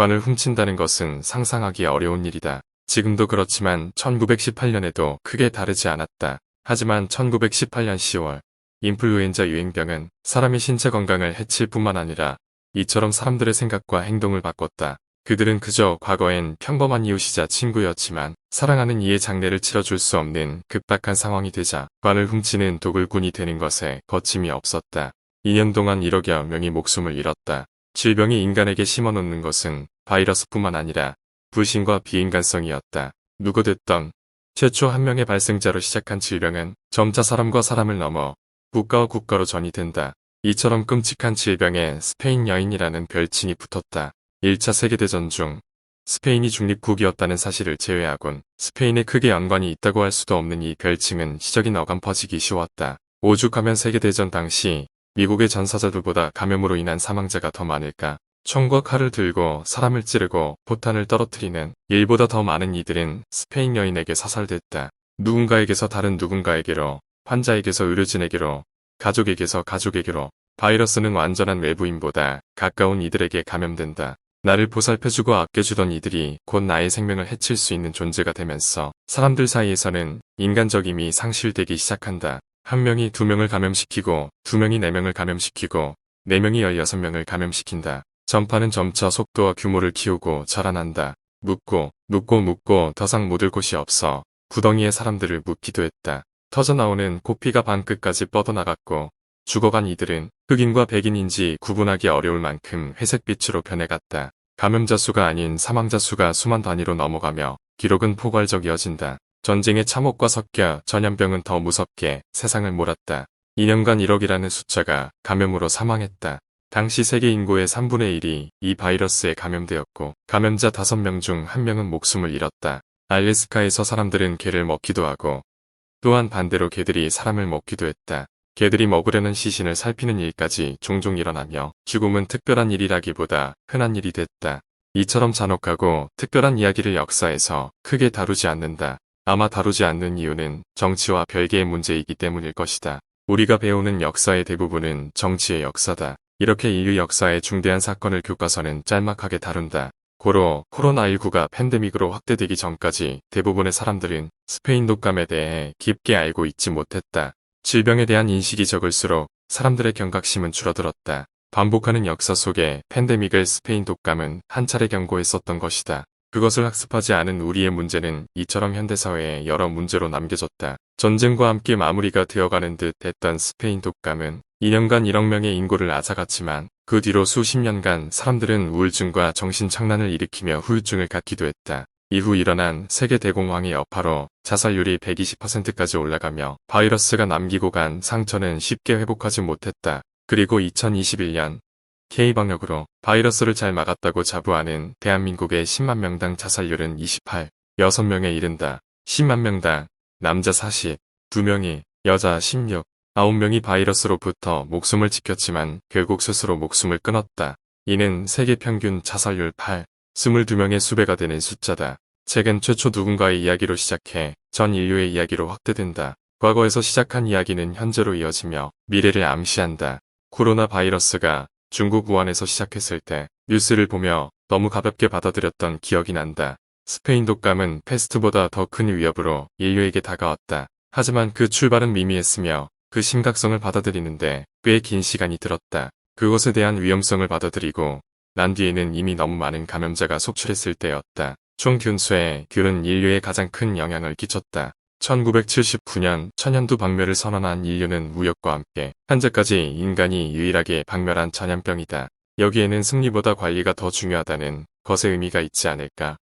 관을 훔친다는 것은 상상하기 어려운 일이다. 지금도 그렇지만 1918년에도 크게 다르지 않았다. 하지만 1918년 10월 인플루엔자 유행병은 사람의 신체 건강을 해칠 뿐만 아니라 이처럼 사람들의 생각과 행동을 바꿨다. 그들은 그저 과거엔 평범한 이웃이자 친구였지만 사랑하는 이의 장례를 치러줄 수 없는 급박한 상황이 되자 관을 훔치는 도굴꾼이 되는 것에 거침이 없었다. 2년 동안 1억여 명이 목숨을 잃었다. 질병이 인간에게 심어놓는 것은 바이러스뿐만 아니라 불신과 비인간성이었다. 누구됐던 최초 한 명의 발생자로 시작한 질병은 점차 사람과 사람을 넘어 국가와 국가로 전이된다. 이처럼 끔찍한 질병에 스페인 여인이라는 별칭이 붙었다. 1차 세계대전 중 스페인이 중립국이었다는 사실을 제외하곤 스페인에 크게 연관이 있다고 할 수도 없는 이 별칭은 시적인 어감 퍼지기 쉬웠다. 오죽하면 세계대전 당시 미국의 전사자들보다 감염으로 인한 사망자가 더 많을까? 총과 칼을 들고 사람을 찌르고 포탄을 떨어뜨리는 일보다 더 많은 이들은 스페인 여인에게 사살됐다. 누군가에게서 다른 누군가에게로, 환자에게서 의료진에게로, 가족에게서 가족에게로 바이러스는 완전한 외부인보다 가까운 이들에게 감염된다. 나를 보살펴주고 아껴주던 이들이 곧 나의 생명을 해칠 수 있는 존재가 되면서 사람들 사이에서는 인간적임이 상실되기 시작한다. 한 명이 2명을 감염시키고 2명이 4명을 감염시키고 4명이 16명을 감염시킨다. 전파는 점차 속도와 규모를 키우고 자라난다. 묻고 더 이상 묻을 곳이 없어 구덩이에 사람들을 묻기도 했다. 터져나오는 코피가 방끝까지 뻗어나갔고 죽어간 이들은 흑인과 백인인지 구분하기 어려울 만큼 회색빛으로 변해갔다. 감염자 수가 아닌 사망자 수가 수만 단위로 넘어가며 기록은 포괄적이어진다. 전쟁의 참혹과 섞여 전염병은 더 무섭게 세상을 몰았다. 2년간 1억이라는 숫자가 감염으로 사망했다. 당시 세계 인구의 3분의 1이 이 바이러스에 감염되었고 감염자 5명 중 1명은 목숨을 잃었다. 알래스카에서 사람들은 개를 먹기도 하고 또한 반대로 개들이 사람을 먹기도 했다. 개들이 먹으려는 시신을 살피는 일까지 종종 일어나며 죽음은 특별한 일이라기보다 흔한 일이 됐다. 이처럼 잔혹하고 특별한 이야기를 역사에서 크게 다루지 않는다. 아마 다루지 않는 이유는 정치와 별개의 문제이기 때문일 것이다. 우리가 배우는 역사의 대부분은 정치의 역사다. 이렇게 인류 역사의 중대한 사건을 교과서는 짤막하게 다룬다. 고로 코로나19가 팬데믹으로 확대되기 전까지 대부분의 사람들은 스페인 독감에 대해 깊게 알고 있지 못했다. 질병에 대한 인식이 적을수록 사람들의 경각심은 줄어들었다. 반복하는 역사 속에 팬데믹을 스페인 독감은 한 차례 경고했었던 것이다. 그것을 학습하지 않은 우리의 문제는 이처럼 현대사회에 여러 문제로 남겨졌다. 전쟁과 함께 마무리가 되어가는 듯 했던 스페인 독감은 2년간 1억 명의 인구를 앗아갔지만 그 뒤로 수십 년간 사람들은 우울증과 정신착란을 일으키며 후유증을 갖기도 했다. 이후 일어난 세계 대공황의 여파로 자살률이 120%까지 올라가며 바이러스가 남기고 간 상처는 쉽게 회복하지 못했다. 그리고 2021년 K방역으로 바이러스를 잘 막았다고 자부하는 대한민국의 10만 명당 자살률은 28, 6명에 이른다. 10만 명당 남자 40, 2명이, 여자 16, 9명이 바이러스로부터 목숨을 지켰지만 결국 스스로 목숨을 끊었다. 이는 세계 평균 자살률 8, 22명의 수배가 되는 숫자다. 책은 최초 누군가의 이야기로 시작해 전 인류의 이야기로 확대된다. 과거에서 시작한 이야기는 현재로 이어지며 미래를 암시한다. 코로나 바이러스가 중국 우한에서 시작했을 때 뉴스를 보며 너무 가볍게 받아들였던 기억이 난다. 스페인 독감은 패스트보다 더 큰 위협으로 인류에게 다가왔다. 하지만 그 출발은 미미했으며 그 심각성을 받아들이는데 꽤 긴 시간이 들었다. 그것에 대한 위험성을 받아들이고 난 뒤에는 이미 너무 많은 감염자가 속출했을 때였다. 총 균수에 균은 인류에 가장 큰 영향을 끼쳤다. 1979년 천연두 박멸을 선언한 인류는 무역과 함께 현재까지 인간이 유일하게 박멸한 전염병이다. 여기에는 승리보다 관리가 더 중요하다는 것의 의미가 있지 않을까.